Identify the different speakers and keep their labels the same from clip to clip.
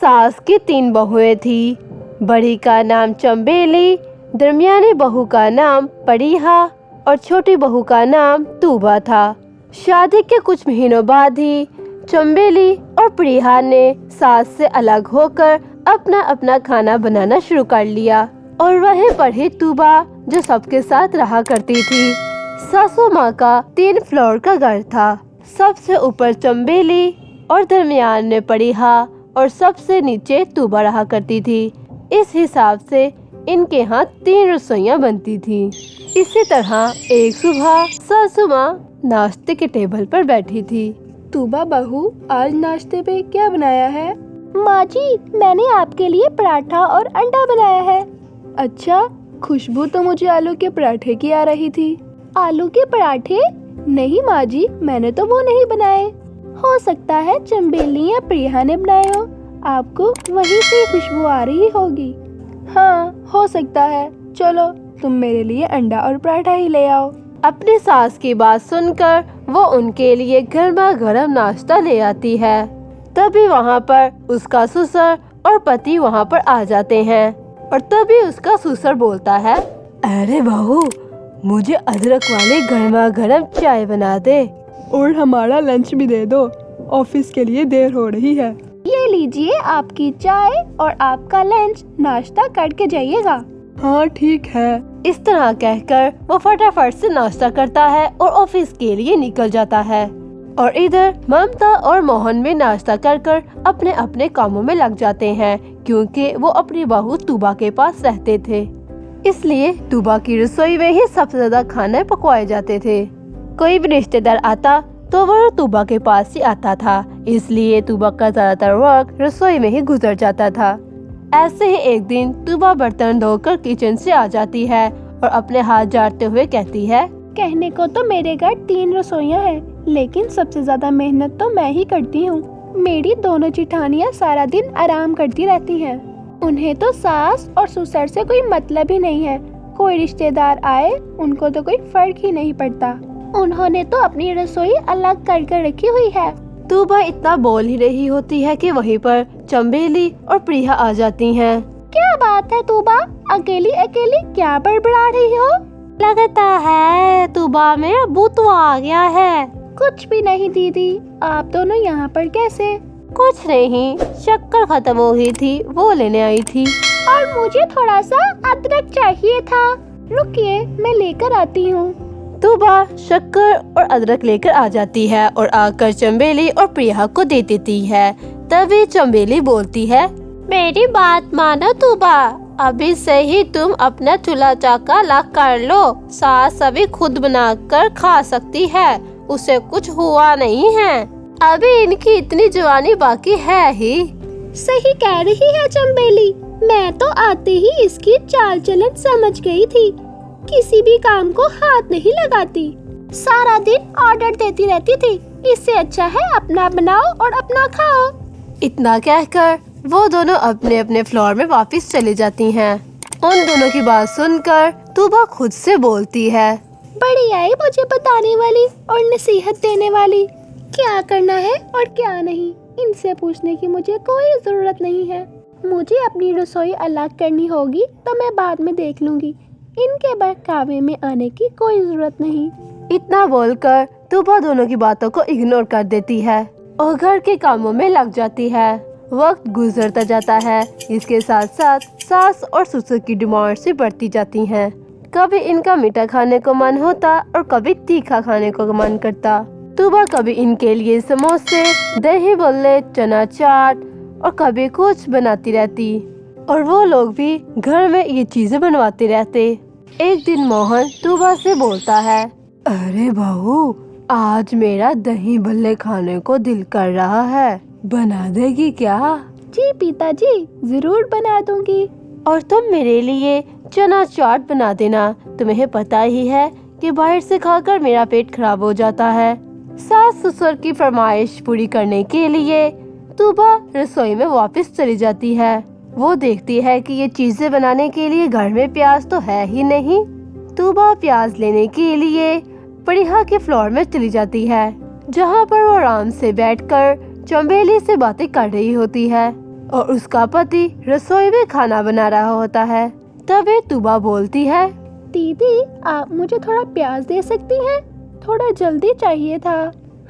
Speaker 1: सास की 3 बहुएं थी। बड़ी का नाम चंबेली, दरमियानी बहू का नाम परीहा और छोटी बहू का नाम तूबा था। शादी के कुछ महीनों बाद ही चंबेली और परीहा ने सास से अलग होकर अपना अपना खाना बनाना शुरू कर लिया और वहीं पर ही तूबा जो सबके साथ रहा करती थी। सासू माँ का 3 फ्लोर का घर था। सबसे ऊपर चंबेली और दरमियान में परीहा और सबसे नीचे तूबा रहा करती थी। इस हिसाब से इनके यहाँ 3 रसोइयाँ बनती थी। इसी तरह एक सुबह सासू माँ नाश्ते के टेबल पर बैठी थी।
Speaker 2: तूबा बहू, आज नाश्ते पे क्या बनाया है?
Speaker 3: माँ जी, मैंने आपके लिए पराठा और अंडा बनाया है।
Speaker 2: अच्छा, खुशबू तो मुझे आलू के पराठे की आ रही थी।
Speaker 3: आलू के पराठे?
Speaker 2: नहीं माँ जी, मैंने तो वो नहीं बनाए।
Speaker 3: हो सकता है चंबेली या प्रिया ने बनाए हो, आपको वहीं से खुशबू आ रही होगी।
Speaker 2: हाँ, हो सकता है। चलो, तुम मेरे लिए अंडा और पराठा ही ले आओ।
Speaker 1: अपनी सास की बात सुनकर वो उनके लिए गर्मा गर्म नाश्ता ले आती है। तभी वहाँ पर उसका ससुर और पति वहाँ पर आ जाते हैं और तभी उसका ससुर बोलता है, अरे बहू, मुझे अदरक वाली गर्मा गर्म चाय बना दे
Speaker 2: और हमारा लंच भी दे दो, ऑफिस के लिए देर हो रही है।
Speaker 3: ये लीजिए आपकी चाय और आपका लंच, नाश्ता करके जाइएगा।
Speaker 2: हाँ ठीक है।
Speaker 1: इस तरह कहकर वो फटाफट से नाश्ता करता है और ऑफिस के लिए निकल जाता है। और इधर ममता और मोहन भी नाश्ता कर अपने अपने कामों में लग जाते हैं, क्योंकि वो अपनी बहू तूबा के पास रहते थे। इसलिए तूबा की रसोई में ही सबसे ज्यादा खाने पकवाए जाते थे। कोई भी रिश्तेदार आता तो वो तूबा के पास ही आता था, इसलिए तूबा का ज्यादातर वक्त रसोई में ही गुजर जाता था। ऐसे ही एक दिन तूबा बर्तन धोकर किचन से आ जाती है और अपने हाथ झाड़ते हुए कहती है,
Speaker 3: कहने को तो मेरे घर 3 रसोइयाँ हैं, लेकिन सबसे ज्यादा मेहनत तो मैं ही करती हूँ। मेरी दोनों जिठानियाँ सारा दिन आराम करती रहती हैं। उन्हें तो सास और ससुर से कोई मतलब ही नहीं है। कोई रिश्तेदार आए उनको तो कोई फर्क ही नहीं पड़ता। उन्होंने तो अपनी रसोई अलग कर रखी हुई है।
Speaker 1: तूबा इतना बोल ही रही होती है कि वहीं पर चंबेली और प्रिया आ जाती हैं।
Speaker 3: क्या बात है तूबा, अकेली अकेली क्या बड़बड़ा रही हो?
Speaker 1: लगता है तूबा में भूत आ गया है।
Speaker 3: कुछ भी नहीं दीदी, आप दोनों यहाँ पर कैसे?
Speaker 1: कुछ नहीं, शक्कर खत्म हो गई थी, वो लेने आई थी।
Speaker 3: और मुझे थोड़ा सा अदरक चाहिए था, रुकिए मैं लेकर आती हूँ।
Speaker 1: तूबा शक्कर और अदरक लेकर आ जाती है और आकर चंबेली और प्रिया को दे देती है। तभी चंबेली बोलती है, मेरी बात मानो तूबा, अभी से ही तुम अपना चूल्हा चाका ला कर लो। सास अभी खुद बनाकर खा सकती है, उसे कुछ हुआ नहीं है। अभी इनकी इतनी जवानी बाकी है ही।
Speaker 3: सही कह रही है चंबेली, मैं तो आते ही इसकी चाल चलन समझ गई थी। किसी भी काम को हाथ नहीं लगाती, सारा दिन ऑर्डर देती रहती थी। इससे अच्छा है अपना बनाओ और अपना खाओ।
Speaker 1: इतना कहकर वो दोनों अपने अपने फ्लोर में वापस चली जाती हैं। उन दोनों की बात सुनकर तूबा खुद से बोलती है,
Speaker 3: बड़ी आई मुझे बताने वाली और नसीहत देने वाली। क्या करना है और क्या नहीं, इनसे पूछने की मुझे कोई जरूरत नहीं है। मुझे अपनी रसोई अलग करनी होगी तो मैं बाद में देख लूंगी। इनके बहकावे में आने की कोई जरूरत नहीं।
Speaker 1: इतना बोलकर तूबा दोनों की बातों को इग्नोर कर देती है और घर के कामों में लग जाती है। वक्त गुजरता जाता है, इसके साथ साथ सास और ससुर की डिमांड्स भी बढ़ती जाती हैं। कभी इनका मीठा खाने को मन होता और कभी तीखा खाने को मन करता। तूबा कभी इनके लिए समोसे, दही बल्ले, चना चाट और कभी कुछ बनाती रहती और वो लोग भी घर में ये चीजें बनवाते रहते। एक दिन मोहन तूबा से बोलता है, अरे बहू, आज मेरा दही बल्ले खाने को दिल कर रहा है, बना देगी क्या?
Speaker 3: जी पिताजी, जरूर बना दूंगी।
Speaker 1: और तुम मेरे लिए चना चाट बना देना, तुम्हें पता ही है कि बाहर से खाकर मेरा पेट खराब हो जाता है। सास ससुर की फरमाइश पूरी करने के लिए तूबा रसोई में वापस चली जाती है। वो देखती है कि ये चीजें बनाने के लिए घर में प्याज तो है ही नहीं। तूबा प्याज लेने के लिए परीहा के फ्लोर में चली जाती है, जहाँ पर वो आराम से बैठकर चंबेली से बातें कर रही होती है। और उसका पति रसोई में खाना बना रहा होता है। तभी तूबा बोलती है,
Speaker 3: दीदी आप मुझे थोड़ा प्याज दे सकती हैं? थोड़ा जल्दी चाहिए था।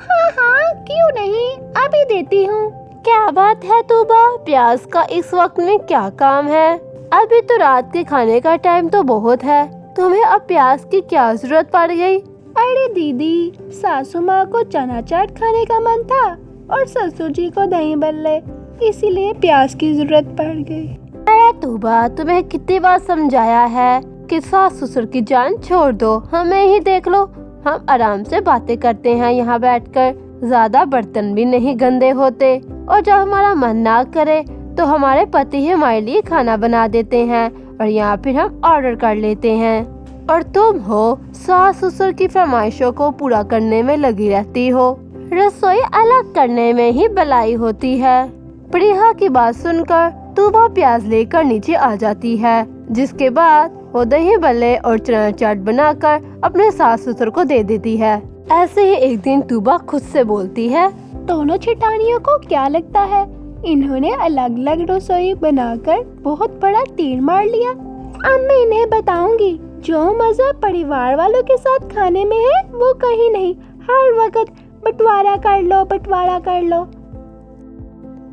Speaker 3: हाँ हाँ क्यों नहीं, अभी देती हूँ।
Speaker 1: क्या बात है तूबा, प्याज का इस वक्त में क्या काम है? अभी तो रात के खाने का टाइम तो बहुत है, तुम्हें अब प्याज की क्या जरूरत पड़ गई?
Speaker 3: अरे दीदी, सासू माँ को चना चाट खाने का मन था और ससुर जी को दही बल्ले, इसीलिए प्याज की जरूरत पड़ गई।
Speaker 1: अरे तूबा, तुम्हें कितनी बार समझाया है कि सास ससुर की जान छोड़ दो, हमें ही देख लो, हम आराम से बातें करते हैं यहाँ बैठकर, ज्यादा बर्तन भी नहीं गंदे होते, और जब हमारा मन ना करे तो हमारे पति ही हमारे लिए खाना बना देते हैं और यहाँ फिर हम ऑर्डर कर लेते हैं, और तुम हो सास ससुर की फरमाइशों को पूरा करने में लगी रहती हो। रसोई अलग करने में ही भलाई होती है। प्रिया की बात सुनकर तूबा प्याज लेकर नीचे आ जाती है, जिसके बाद वो दही बल्ले और चना चाट बनाकर अपने सास ससुर को दे देती है। ऐसे ही एक दिन तूबा खुद से बोलती है,
Speaker 3: दोनों छिटानियों को क्या लगता है, इन्होंने अलग अलग रसोई बनाकर बहुत बड़ा तीर मार लिया। अब मैं इन्हें बताऊंगी, जो मजा परिवार वालों के साथ खाने में है वो कहीं नहीं, हर वक्त बंटवारा कर लो, बंटवारा कर लो।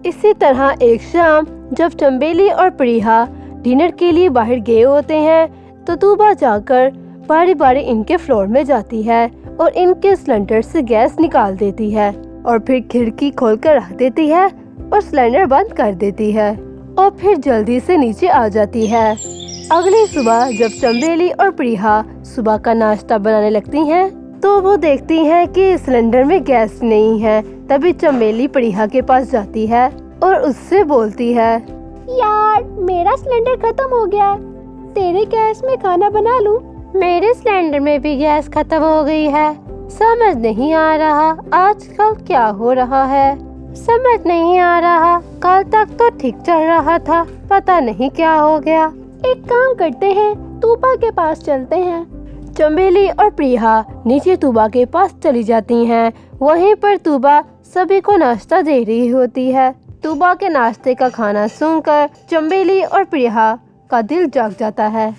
Speaker 1: इसी तरह एक शाम जब चंबेली और प्रिया डिनर के लिए बाहर गए होते हैं तो तूबा जाकर बारी बारी इनके फ्लोर में जाती है और इनके सिलेंडर से गैस निकाल देती है और फिर खिड़की खोलकर रख देती है और सिलेंडर बंद कर देती है और फिर जल्दी से नीचे आ जाती है। अगली सुबह जब चंबेली और प्रिया सुबह का नाश्ता बनाने लगती हैं तो वो देखती हैं कि सिलेंडर में गैस नहीं है। तभी चंबेली प्रिया के पास जाती है और उससे बोलती है,
Speaker 3: यार मेरा सिलेंडर खत्म हो गया, तेरे गैस में खाना बना लूं?
Speaker 1: मेरे सिलेंडर में भी गैस खत्म हो गई है, समझ नहीं आ रहा आजकल क्या हो रहा है, समझ नहीं आ रहा, कल तक तो ठीक चल रहा था, पता नहीं क्या हो गया।
Speaker 3: एक काम करते हैं, तूबा के पास चलते हैं।
Speaker 1: चंबेली और प्रिया नीचे तूबा के पास चली जाती हैं। वहीं पर तूबा सभी को नाश्ता दे रही होती है। तूबा के नाश्ते का खाना सुनकर चंबेली और प्रिया का दिल जाग जाता है।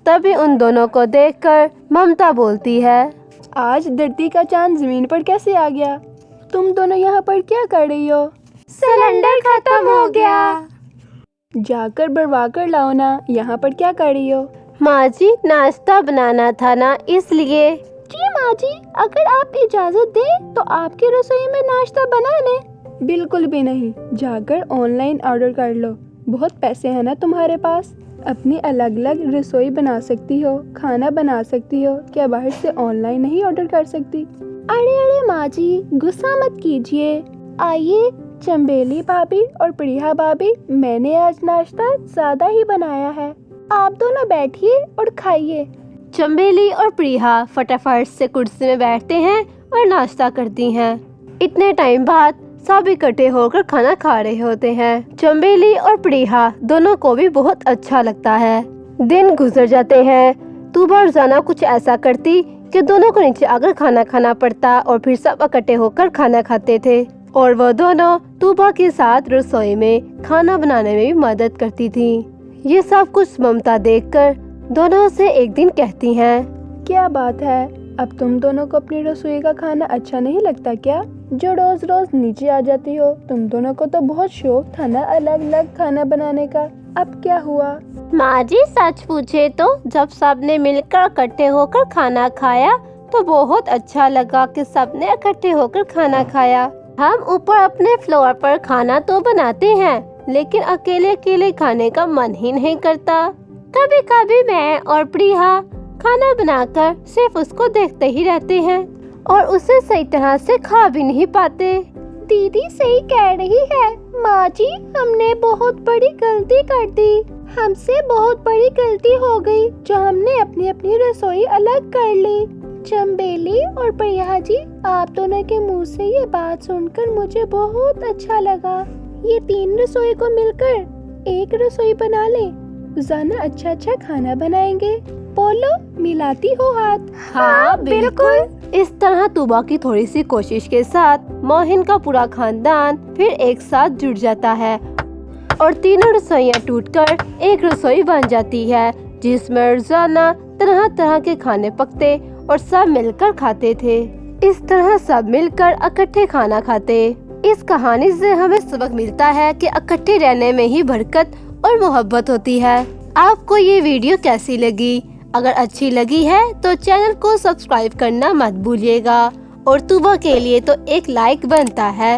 Speaker 1: तभी उन दोनों को देखकर ममता बोलती है,
Speaker 2: आज धरती का चांद जमीन पर कैसे आ गया? तुम दोनों यहाँ पर क्या कर रही हो?
Speaker 1: सिलेंडर खत्म हो गया।
Speaker 2: जाकर भरवा कर लाओ ना, यहाँ पर क्या कर रही हो?
Speaker 1: माँ जी नाश्ता बनाना था ना, इसलिए।
Speaker 3: जी माँ जी, अगर आप इजाजत दें तो आपकी रसोई में नाश्ता बना लें।
Speaker 2: बिल्कुल भी नहीं, जाकर ऑनलाइन ऑर्डर कर लो, बहुत पैसे हैं ना तुम्हारे पास, अपनी अलग अलग रसोई बना सकती हो, खाना बना सकती हो, क्या बाहर से ऑनलाइन नहीं ऑर्डर कर सकती?
Speaker 3: अरे अरे माँ जी, गुस्सा मत कीजिए। आइए चंबेली भाभी और प्रिया भाभी, मैंने आज नाश्ता ज्यादा ही बनाया है, आप दोनों बैठिए और खाइए।
Speaker 1: चंबेली और प्रिया फटाफट से कुर्सी में बैठते हैं और नाश्ता करती हैं। इतने टाइम बाद सब इकट्ठे होकर खाना खा रहे होते हैं। चंबेली और प्रिया दोनों को भी बहुत अच्छा लगता है। दिन गुजर जाते हैं। तूबा रोजाना कुछ ऐसा करती कि दोनों को नीचे आकर खाना खाना पड़ता और फिर सब इकट्ठे होकर खाना खाते थे और वह दोनों तूबा के साथ रसोई में खाना बनाने में भी मदद करती थी। ये सब कुछ ममता देखकर दोनों से एक दिन कहती हैं,
Speaker 2: क्या बात है, अब तुम दोनों को अपनी रसोई का खाना अच्छा नहीं लगता क्या? जो रोज रोज नीचे आ जाती हो, तुम दोनों को तो बहुत शौक था ना अलग अलग खाना बनाने का, अब क्या हुआ?
Speaker 1: माँ जी सच पूछे तो जब सबने मिलकर इकट्ठे होकर खाना खाया तो बहुत अच्छा लगा कि सबने इकट्ठे होकर खाना खाया। हम ऊपर अपने फ्लोर पर खाना तो बनाते हैं लेकिन अकेले अकेले खाने का मन ही नहीं करता। कभी कभी मैं और प्रिया खाना बनाकर सिर्फ उसको देखते ही रहते हैं और उसे सही तरह से खा भी नहीं पाते।
Speaker 3: दीदी सही कह रही है माँ जी, हमने बहुत बड़ी गलती कर दी, हमसे बहुत बड़ी गलती हो गई जो हमने अपनी अपनी रसोई अलग कर ली। चंबेली और प्रिया जी, आप दोनों के मुंह से ये बात सुनकर मुझे बहुत अच्छा लगा। ये तीन रसोई को मिलकर एक रसोई बना ले, रोजाना अच्छा अच्छा खाना बनाएंगे। बोलो, मिलाती हो हाथ?
Speaker 1: हाँ बिल्कुल। इस तरह तूबा की थोड़ी सी कोशिश के साथ मोहिन का पूरा खानदान फिर एक साथ जुड़ जाता है और तीनों रसोइयाँ टूटकर एक रसोई बन जाती है, जिसमें रोजाना तरह तरह के खाने पकते और सब मिलकर खाते थे। इस तरह सब मिलकर इकट्ठे खाना खाते। इस कहानी से हमें सबक मिलता है कि इकट्ठे रहने में ही बरकत और मोहब्बत होती है। आपको ये वीडियो कैसी लगी? अगर अच्छी लगी है तो चैनल को सब्सक्राइब करना मत भूलिएगा और तूबा के लिए तो एक लाइक बनता है।